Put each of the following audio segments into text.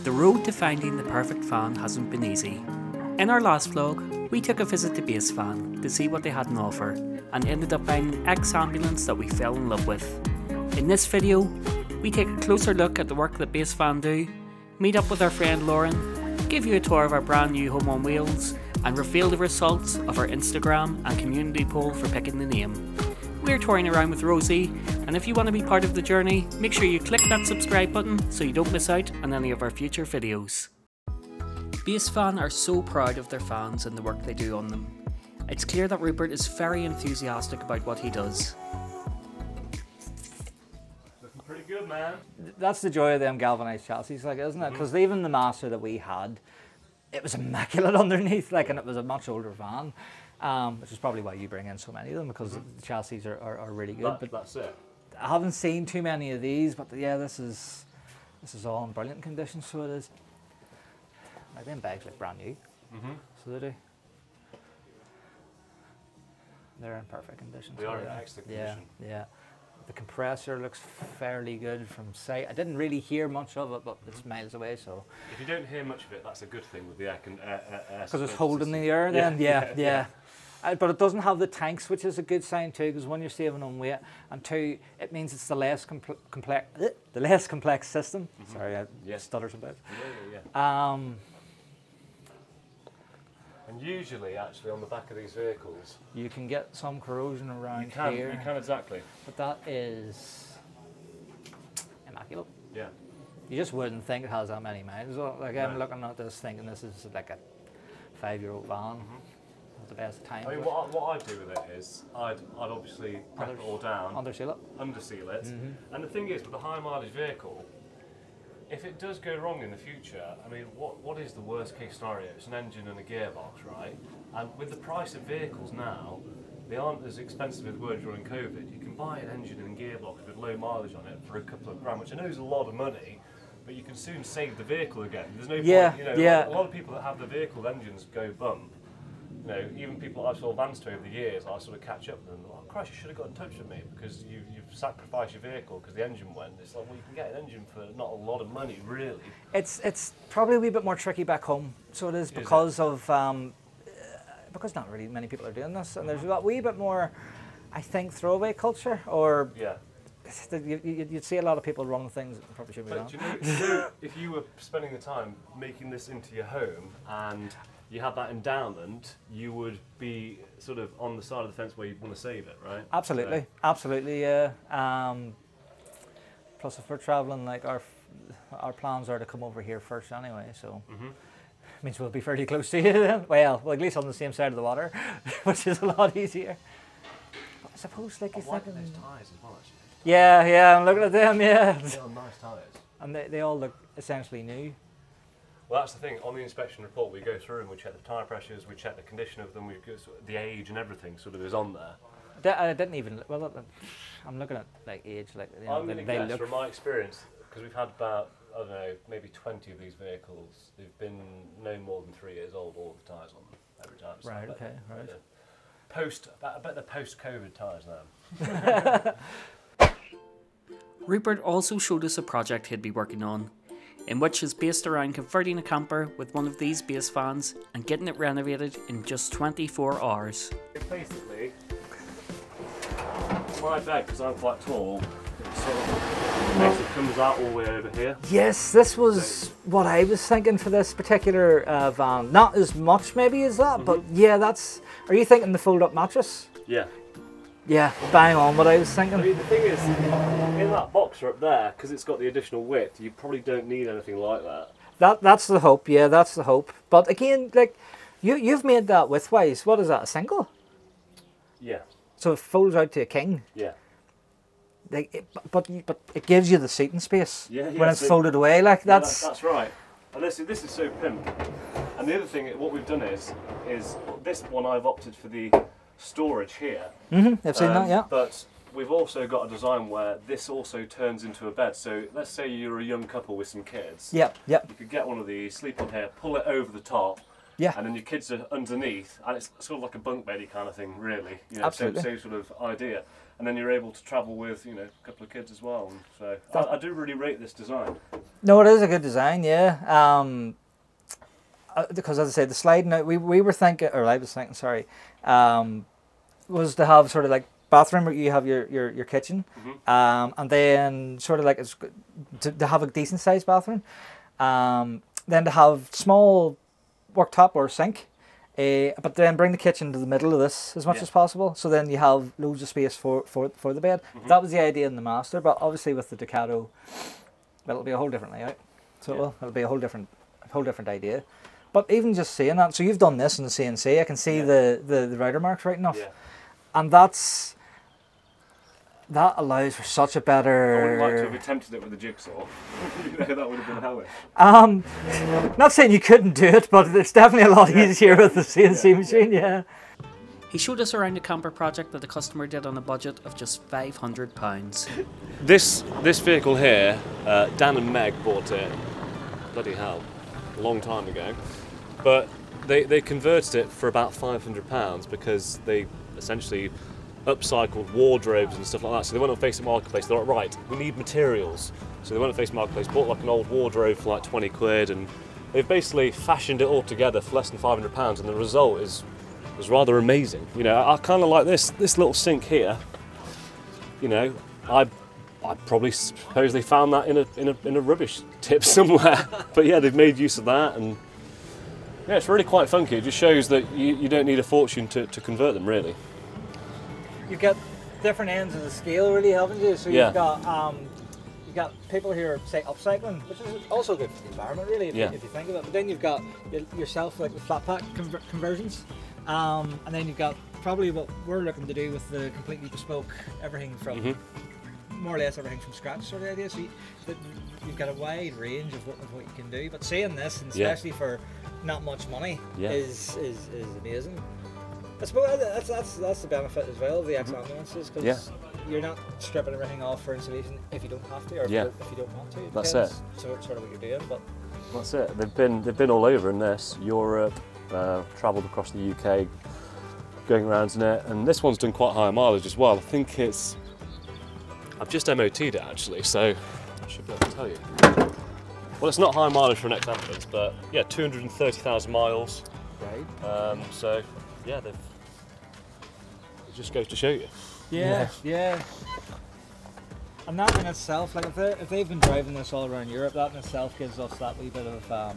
The road to finding the perfect van hasn't been easy. In our last vlog, we took a visit to Basevan to see what they had on offer and ended up buying an ex-ambulance that we fell in love with. In this video, we take a closer look at the work that Basevan do, meet up with our friend Lauren, give you a tour of our brand new home on wheels, and reveal the results of our Instagram and community poll for picking the name. We're touring around with Rosie, and if you want to be part of the journey, make sure you click that subscribe button so you don't miss out on any of our future videos. Basevan are so proud of their fans and the work they do on them. It's clear that Rupert is very enthusiastic about what he does. Looking pretty good, man. That's the joy of them galvanised chassis, like, isn't it? Because even the Master that we had, it was immaculate underneath, like, and it was a much older van. Which is probably why you bring in so many of them, because the chassis are really good. But that's it. I haven't seen too many of these, but yeah, this is all in brilliant condition, so it is. Like, them bags look brand new, so they do. They're in perfect condition. They are in excellent condition. Yeah. The compressor looks fairly good from sight. I didn't really hear much of it, but it's miles away, so. If you don't hear much of it, that's a good thing with the air. Because it's holding the air then, yeah. But it doesn't have the tanks, which is a good sign too, because one, you're saving on weight, and two, it means it's the less complex system. Sorry, I stuttered a bit. Yeah. And usually, actually, on the back of these vehicles, you can get some corrosion around here. You can, exactly. But that is immaculate. Yeah. You just wouldn't think it has that many miles. Like, I'm looking at this thinking this is like a 5-year-old van. The best of times. I mean, what I'd do with it is I'd obviously prep it all down, underseal it, and the thing is, with a high mileage vehicle, if it does go wrong in the future, I mean, what is the worst case scenario? It's an engine and a gearbox, right? And with the price of vehicles now, they aren't as expensive as they were during COVID. You can buy an engine and gearbox with low mileage on it for a couple of grand, which I know is a lot of money, but you can soon save the vehicle again. There's no point, you know, a lot of people that have the vehicle engines go bump. You know, even people I've sold vans to over the years, I sort of catch up with them. Oh Christ, you should have got in touch with me because you've sacrificed your vehicle because the engine went. It's like, well, you can get an engine for not a lot of money, really. It's probably a wee bit more tricky back home, so it is because because not really many people are doing this, and there's a wee bit more, I think, throwaway culture, or you'd see a lot of people running things that probably shouldn't be done. Do you know, if you were spending the time making this into your home and you had that endowment, you would be sort of on the side of the fence where you want to save it, right? Absolutely, so. Absolutely, yeah. Plus, if we're travelling, like our plans are to come over here first anyway, so it means we'll be fairly close to you then. Well, at least on the same side of the water, which is a lot easier. But I suppose, like, it's like those tyres as well, actually. Yeah, I'm looking at them. Yeah, they are nice tyres, and they all look essentially new. Well, that's the thing. On the inspection report, we go through and we check the tyre pressures, we check the condition of them, we go, the age and everything sort of is on there. I didn't even. Well, I'm looking at like age, like, you know, I'm going to guess from my experience, because we've had about, I don't know, maybe 20 of these vehicles. They've been no more than 3 years old. All the tyres on them every time. So right. Okay. Right. I bet they're post-COVID tyres now. Rupert also showed us a project he'd be working on, in which is based around converting a camper with one of these Basevans and getting it renovated in just 24 hours. Basically, my bed, because I'm quite tall, it sort of basically comes out all the way over here. Yes, this was what I was thinking for this particular van. Not as much maybe as that, but yeah, that's... Are you thinking the fold-up mattress? Yeah. Yeah, bang on what I was thinking. I mean, the thing is, in that boxer up there, because it's got the additional width, you probably don't need anything like that. That's the hope, yeah, that's the hope. But again, like, you've made that widthwise. What is that, a single? Yeah. So it folds out to a king? Yeah. Like, but it gives you the seating space when it's folded away, like, that's... That's right. And this is so pimp. And the other thing, what we've done is this one I've opted for the storage here. I've seen that, yeah. But we've also got a design where this also turns into a bed. So let's say you're a young couple with some kids. Yep. You could get one of these, sleep on here, pull it over the top, Yeah. And then your kids are underneath, and it's sort of like a bunk beddy kind of thing, really. You know, Absolutely. same sort of idea. And then you're able to travel with, you know, a couple of kids as well. And so I do really rate this design. No, it is a good design, yeah. Because as I said, the sliding out, we were thinking, or I was thinking, sorry, was to have sort of like bathroom where you have your kitchen, and then sort of like it's to have a decent sized bathroom, then to have small worktop or sink, but then bring the kitchen to the middle of this as much as possible, so then you have loads of space for the bed. That was the idea in the master, but obviously with the Ducato, it'll be a whole different layout. So it'll be a whole different idea. But even just seeing that, so you've done this in the CNC, I can see the router marks right enough, and that allows for such a better... I wouldn't like to have attempted it with a jigsaw. That would have been hellish. Not saying you couldn't do it, but it's definitely a lot easier with the CNC machine, yeah. He showed us around a camper project that the customer did on a budget of just £500. This vehicle here, Dan and Meg bought it, bloody hell, a long time ago. But they converted it for about £500 because they essentially upcycled wardrobes and stuff like that. So they went on Facebook Marketplace, they're like, right, we need materials. So they went on Facebook Marketplace, bought like an old wardrobe for like 20 quid, and they've basically fashioned it all together for less than £500, and the result was rather amazing. You know, I kind of like this little sink here. You know, I probably supposedly found that in a rubbish tip somewhere. But yeah, they've made use of that, and yeah, it's really quite funky. It just shows that you don't need a fortune to convert them, really. You've got different ends of the scale, really, haven't you? So you've got people who are, say, upcycling, which is also good for the environment, really, if you think of it. But then you've got yourself, like the flat pack conversions, and then you've got probably what we're looking to do with the completely bespoke, everything from more or less everything from scratch sort of idea. So you've got a wide range of what you can do. But seeing this, and especially for not much money, is amazing. I suppose that's the benefit as well of the ex-ambulances, because you're not stripping everything off for insulation if you don't have to, or if you don't want to. That's it. Sort of what you're doing, but that's it. They've been all over in this, Europe, travelled across the UK, going around in it, and this one's done quite high mileage as well. I think I've just MOT'd it actually, so I should be able to tell you. Well, it's not high mileage for an ex-ambulance, but yeah, 230,000 miles. Right. So yeah, it just goes to show you. Yeah. And that in itself, like if they've been driving this all around Europe, that in itself gives us that wee bit of what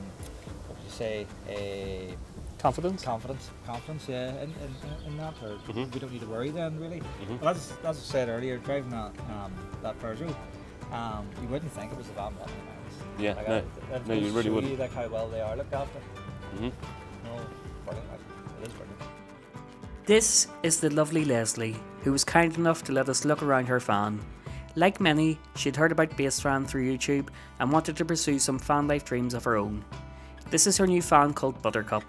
would you say, a confidence, yeah, in that, or we don't need to worry then, really. But as I said earlier, driving that Peugeot, you wouldn't think it was a van running miles. Yeah, like no, you really wouldn't. You, like how well they are looked after. No, brilliant. It is brilliant. This is the lovely Lesley, who was kind enough to let us look around her van. Like many, she'd heard about Basevan through YouTube and wanted to pursue some fan life dreams of her own. This is her new van called Buttercup.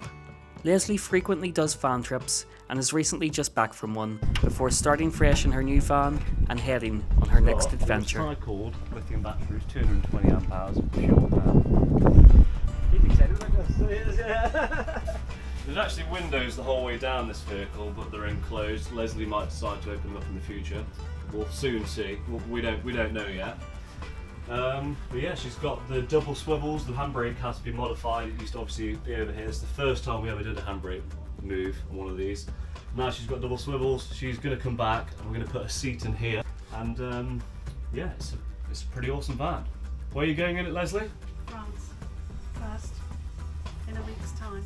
Lesley frequently does van trips and is recently just back from one, before starting fresh in her new van and heading on her next adventure. Called lithium batteries, 220 amp hours, short. He's excited about this. There's actually windows the whole way down this vehicle, but they're enclosed. Lesley might decide to open them up in the future. We'll soon see. We don't know yet. But yeah, she's got the double swivels. The handbrake has to be modified. It used to obviously be over here. It's the first time we ever did a handbrake move on one of these. Now she's got double swivels. She's going to come back, and we're going to put a seat in here. And yeah, it's a pretty awesome van. Where are you going in it, Lesley? France, first, in a week's time.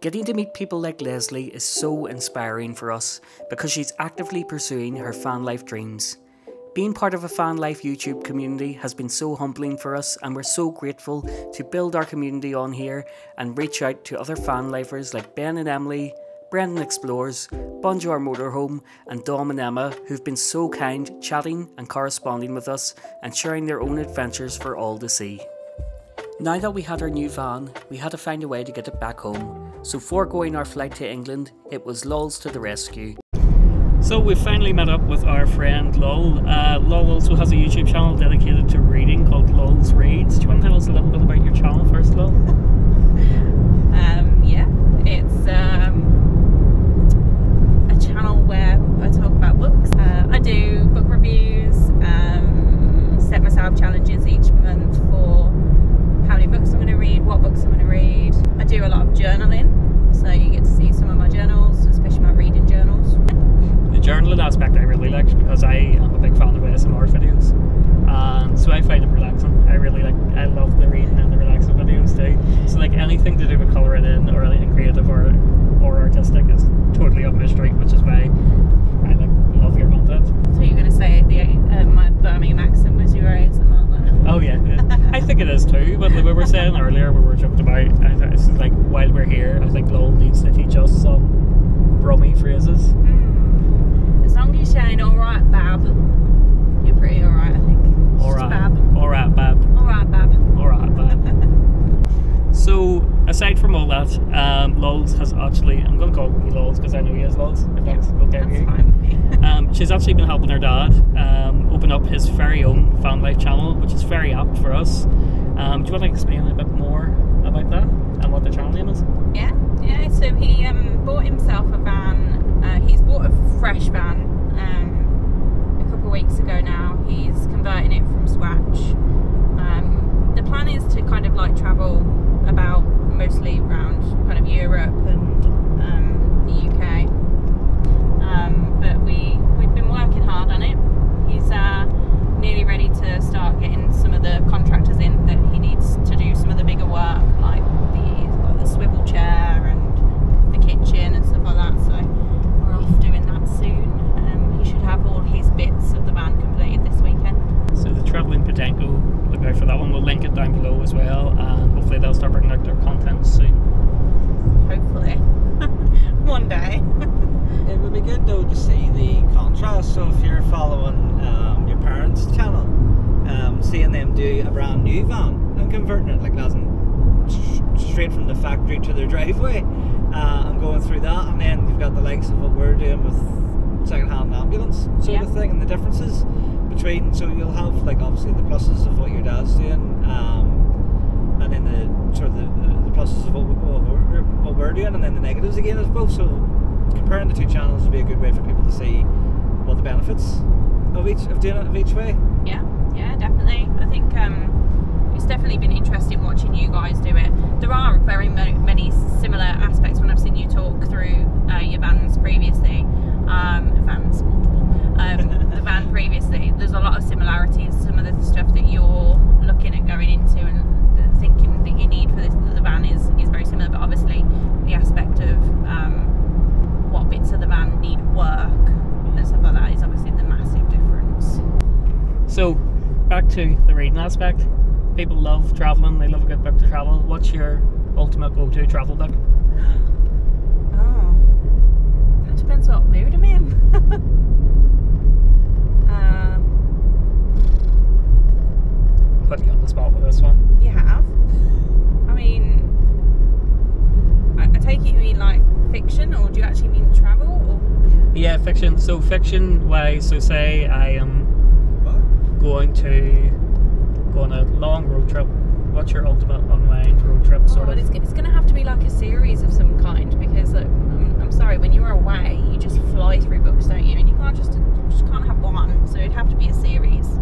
Getting to meet people like Lesley is so inspiring for us because she's actively pursuing her fan life dreams. Being part of a fan life YouTube community has been so humbling for us, and we're so grateful to build our community on here and reach out to other fan lifers like Ben and Emily, BrendanExplores, Bonjour Motorhome, and Dom and Emma, who've been so kind, chatting and corresponding with us and sharing their own adventures for all to see. Now that we had our new van, we had to find a way to get it back home, so foregoing our flight to England, it was Lulz to the rescue. So we finally met up with our friend Lul. Lul also has a YouTube channel dedicated to reading called Lulz Reads. Do you want to tell us a little bit about your channel first, Lul? relaxing. I love the reading and the relaxing videos too. So like anything to do with colouring in or anything creative or artistic is totally up my street, which is why I love your content. So you're going to say my Birmingham accent was your ASMR? Oh yeah, I think it is too. But like we were saying earlier, we were joking about. This is like while we're here, I think Lowell needs to teach us some Brummy phrases. As long as you're saying "all right, Bab," you're pretty all right, I think. All right, Bab. All right, Bab. All right, Bab. All right, Bab. So aside from all that, Lowell's has actually. I'm going to call you Lowell's because I know he has Lowell's. If that's okay with you. Fine. She's actually been helping her dad open up his very own van life channel, which is very apt for us. Do you want to explain a bit more about that and what the channel name is? Yeah. So he bought himself a van. He's bought a fresh van a couple of weeks ago now. He's converting it from scratch. The plan is to kind of like travel about mostly around kind of Europe and the UK. But we've been working hard on it. He's nearly ready to start getting some of the contractors in that he needs to do some of the bigger work, like the swivel chair and the kitchen and stuff like that. So we're off doing that soon. He should have all his bits of the van completed this weekend. So the travelling Podenco, look out for that one. We'll link it down below as well, and hopefully they'll start bringing out their content soon. Hopefully. One day. It would be good though to see the contrast. So if you're following your parents' channel, seeing them do a brand new van and converting it, like as in straight from the factory to their driveway, and going through that, and then you've got the likes of what we're doing with second-hand ambulance sort of thing, and the differences between. So you'll have like obviously the pluses of what your dad's doing, and then the sort of the pluses of what we're doing, and then the negatives again as well. So comparing the two channels would be a good way for people to see what the benefits of doing it each way. Yeah, definitely. I think it's definitely been interesting watching you guys do it. There are very many similar aspects when I've seen you talk through your vans previously. The van previously. There's a lot of similarities. Some of the stuff that you're looking at going into and thinking that you need for the van is very similar, but obviously the aspect of what bits of the van need work and stuff like that is obviously the massive difference. So back to the reading aspect. People love travelling, they love a good book to travel. What's your ultimate go-to travel book? Oh, that depends what mood I'm in. Putting you on the spot with this one. You have? I mean, I take it you mean like fiction, or do you actually mean travel? Or? Yeah, fiction. So fiction wise, so say I am going on a long road trip. What's your ultimate unwind road trip sort of? It's going to have to be like a series of some kind, because look, I'm sorry, when you're away, you just fly through books, don't you? And you can't just can't have one, so it'd have to be a series.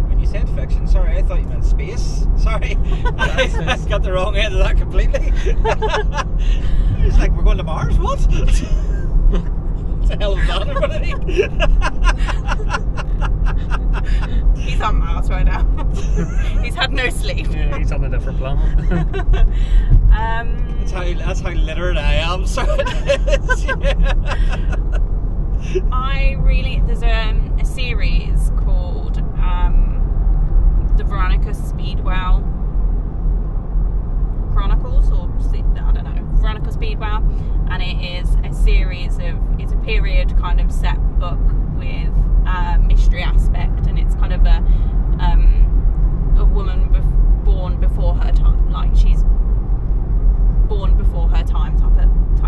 When you said fiction, sorry, I thought you meant space. Sorry, I got the wrong end of that completely. It's like we're going to Mars. What? It's a hell of a man, everybody. He's on Mars right now. He's had no sleep. Yeah, he's on a different planet. That's how literate I am. So it is. Yeah. There's a series called the Veronica Speedwell Chronicles, or I don't know, Veronica Speedwell, and it is a series of, it's a period kind of set book with mystery aspect, and it's kind of a woman born before her time, like she's born before her time type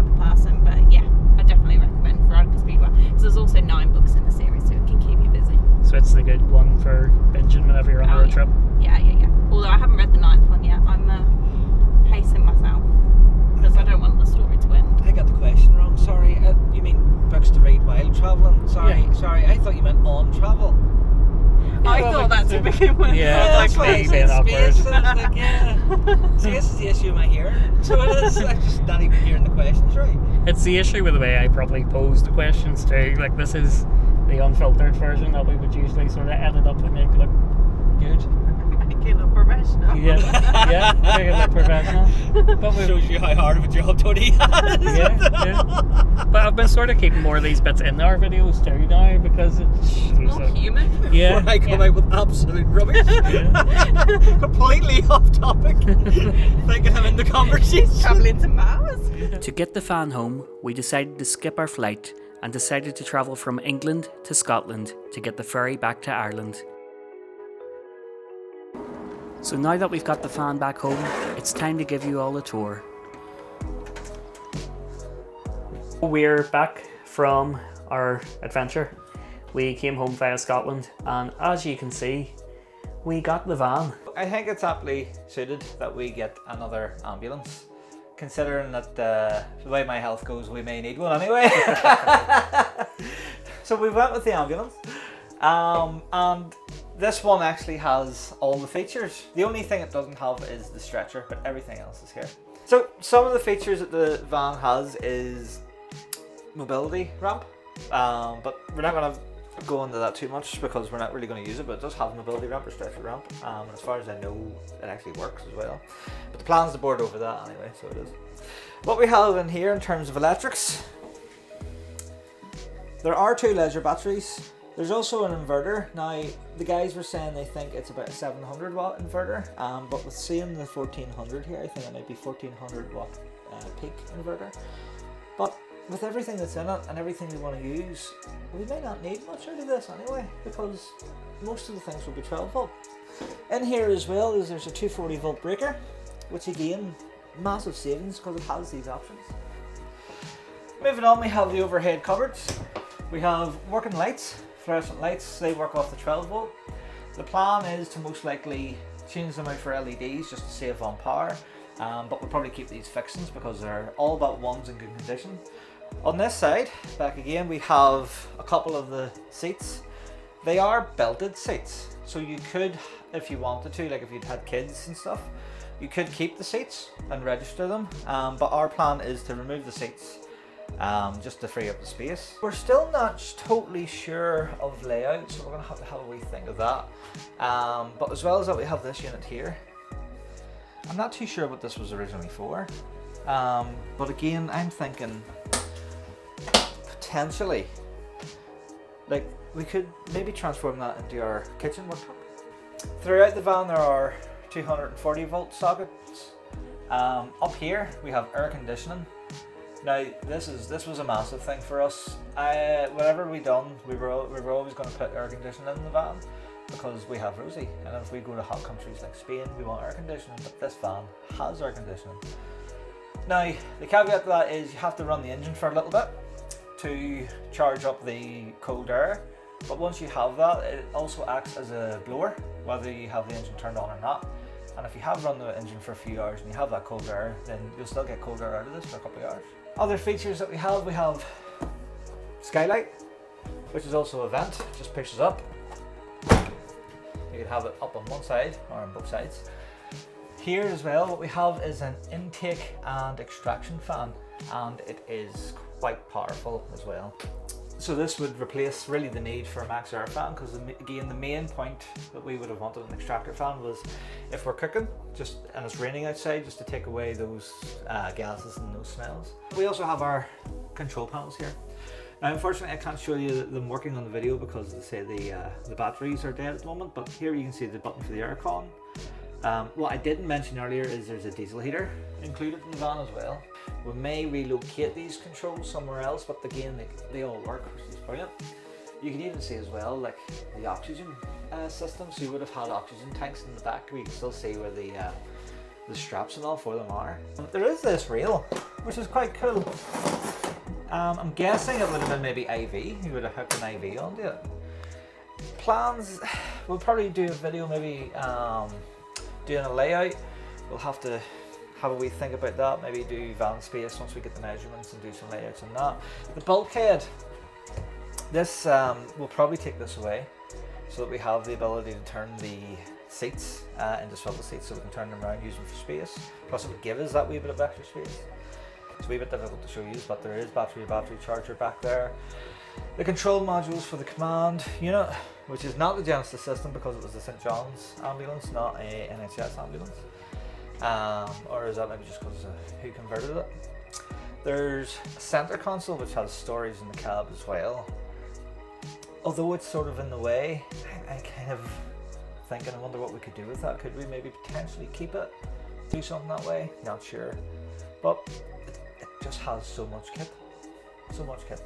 of person. But yeah, I definitely recommend Veronica Speedwell, because there's also 9 books in the series, so it can keep you busy. So it's the good one for binging whenever you're on a road trip. Yeah. Although I haven't read the 9th one yet, I'm pacing myself because I don't want the story to end. I got the question wrong. Sorry, you mean books to read while travelling? Sorry, I thought you meant on travel. I thought that to begin with. Yeah, that's like what saying awkward. Space. I was like, yeah. See, this is the issue of my hearing. So it is. I'm just not even hearing the questions right. It's the issue with the way I probably pose the questions too. Like, this is the unfiltered version that we would usually sort of edit up and make look Yeah, make it look professional. But shows you how hard of a job Tony has. Yeah. But I've been sort of keeping more of these bits in our videos too now because it's more human. Yeah. Before I come out with absolute rubbish. Completely off topic. Thinking I'm in the conversation. Travelling to Mars. To get the fan home, we decided to skip our flight and decided to travel from England to Scotland to get the ferry back to Ireland. So now that we've got the fan back home, it's time to give you all a tour. We're back from our adventure. We came home via Scotland, and as you can see, we got the van. I think it's aptly suited that we get another ambulance, considering that the way my health goes, we may need one anyway. So we went with the ambulance, and this one actually has all the features. The only thing it doesn't have is the stretcher, but everything else is here. So some of the features that the van has is mobility ramp, but we're not going to go into that too much because we're not really going to use it, but it does have mobility ramp or stretcher ramp, and as far as I know it actually works as well, but the plan's to board over that anyway, so it is. What we have in here in terms of electrics, there are 2 leisure batteries. There's also an inverter. Now the guys were saying they think it's about a 700 watt inverter, but with seeing the 1400 here, I think it might be 1400 watt peak inverter, but with everything that's in it and everything we want to use, we may not need much out of this anyway, because most of the things will be 12 volt. In here as well is there's a 240 volt breaker, which again, massive savings because it has these options. Moving on, we have the overhead cupboards. We have working lights, fluorescent lights. They work off the 12 volt. The plan is to most likely change them out for LEDs just to save on power, but we'll probably keep these fixings because they're all but ones in good condition. On this side, back again, we have a couple of the seats. They are belted seats, so you could, if you wanted to, like if you'd had kids and stuff, you could keep the seats and register them, but our plan is to remove the seats just to free up the space. We're still not totally sure of layout, so we're going to have a wee think of that, but as well as that, we have this unit here. I'm not too sure what this was originally for, but again, I'm thinking potentially, like we could maybe transform that into our kitchen worktop. Throughout the van there are 240 volt sockets. Up here we have air conditioning. Now this was a massive thing for us. Whatever we done, we were always going to put air conditioning in the van because we have Rosie, and if we go to hot countries like Spain, we want air conditioning, but this van has air conditioning. Now the caveat to that is you have to run the engine for a little bit to charge up the cold air, but once you have that, it also acts as a blower whether you have the engine turned on or not, and if you have run the engine for a few hours and you have that cold air, then you'll still get cold air out of this for a couple of hours. Other features that we have skylight, which is also a vent, just pushes up. You can have it up on one side or on both sides. Here as well, what we have is an intake and extraction fan, and it is quite powerful as well. So this would replace really the need for a max air fan, because again the main point that we would have wanted an extractor fan was if we're cooking and it's raining outside, just to take away those gases and those smells. We also have our control panels here. Now unfortunately I can't show you them working on the video because they say the batteries are dead at the moment, but here you can see the button for the aircon. What I didn't mention earlier is there's a diesel heater included in the van as well. We may relocate these controls somewhere else, but again they all work, which is brilliant. You can even see as well like the oxygen system, so you would have had oxygen tanks in the back where you can still see where the straps and all for them are. There is this rail, which is quite cool. I'm guessing it would have been maybe IV, you would have hooked an IV onto it. Plans, we'll probably do a video maybe doing a layout. We'll have to have a wee think about that, maybe do van space once we get the measurements and do some layouts on that. The bulkhead, this we'll probably take this away so that we have the ability to turn the seats into swivel seats, so we can turn them around, use them for space. Plus it would give us that wee bit of extra space. It's a wee bit difficult to show you, but there is battery charger back there. The control modules for the command unit, which is not the Genesis system because it was the St. John's ambulance, not a NHS ambulance. Or is that maybe just because who converted it? There's a centre console which has storage in the cab as well. Although it's sort of in the way, I kind of thinking, I wonder what we could do with that. Could we maybe potentially keep it, do something that way? Not sure. But it just has so much kit. So much kit.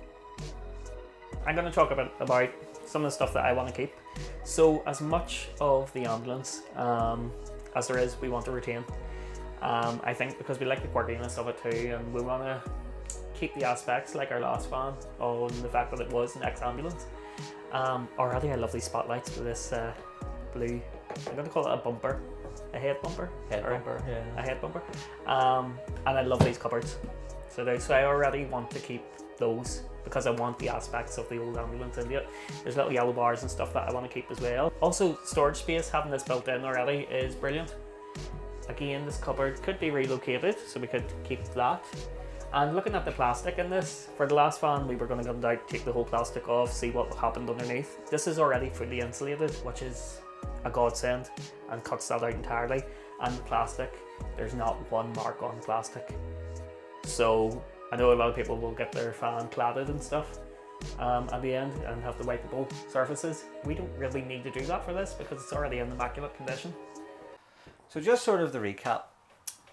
I'm going to talk about some of the stuff that I want to keep. So as much of the ambulance as there is, we want to retain. I think because we like the quirkiness of it too, and we want to keep the aspects like our last van on the fact that it was an ex-ambulance. Already I love these spotlights with this blue, I'm going to call it a bumper, a head bumper? Head bumper, yeah. A head bumper. And I love these cupboards. So I already want to keep those because I want the aspects of the old ambulance in it. There's little yellow bars and stuff that I want to keep as well. Also, storage space, having this built in already is brilliant. Again, this cupboard could be relocated, so we could keep that. And looking at the plastic in this, for the last van we were going to come down, take the whole plastic off, see what happened underneath. This is already fully insulated, which is a godsend and cuts that out entirely. And the plastic, there's not one mark on plastic. So I know a lot of people will get their fan cladded and stuff at the end and have the wipeable surfaces. We don't really need to do that for this because it's already in immaculate condition. So just sort of the recap.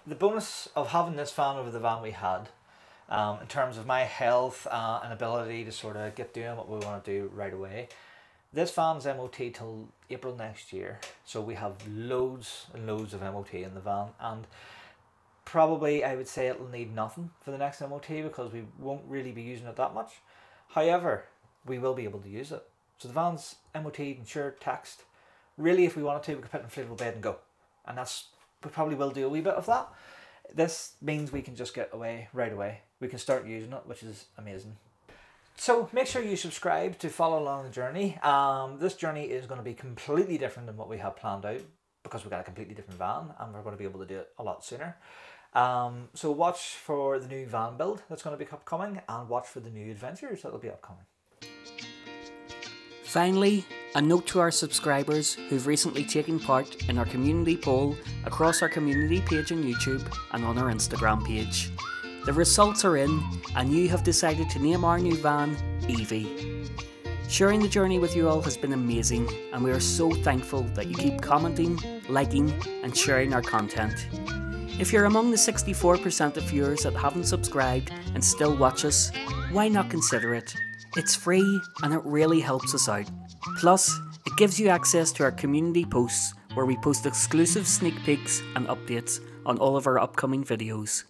The bonus of having this van over the van we had, in terms of my health and ability to sort of get doing what we want to do right away. This van's MOT till April next year, so we have loads and loads of MOT in the van, and probably I would say it'll need nothing for the next MOT because we won't really be using it that much. However, we will be able to use it. So the van's MOT, insured, taxed. Really, if we wanted to, we could put it in an inflatable bed and go. And we probably will do a wee bit of that. This means we can just get away right away. We can start using it, which is amazing. So make sure you subscribe to follow along the journey. This journey is going to be completely different than what we have planned out because we've got a completely different van and we're going to be able to do it a lot sooner. So watch for the new van build that's going to be upcoming and watch for the new adventures that will be upcoming. Finally, a note to our subscribers who've recently taken part in our community poll across our community page on YouTube and on our Instagram page. The results are in and you have decided to name our new van Evie. Sharing the journey with you all has been amazing and we are so thankful that you keep commenting, liking and sharing our content. If you're among the 64% of viewers that haven't subscribed and still watch us, why not consider it? It's free and it really helps us out. Plus, it gives you access to our community posts where we post exclusive sneak peeks and updates on all of our upcoming videos.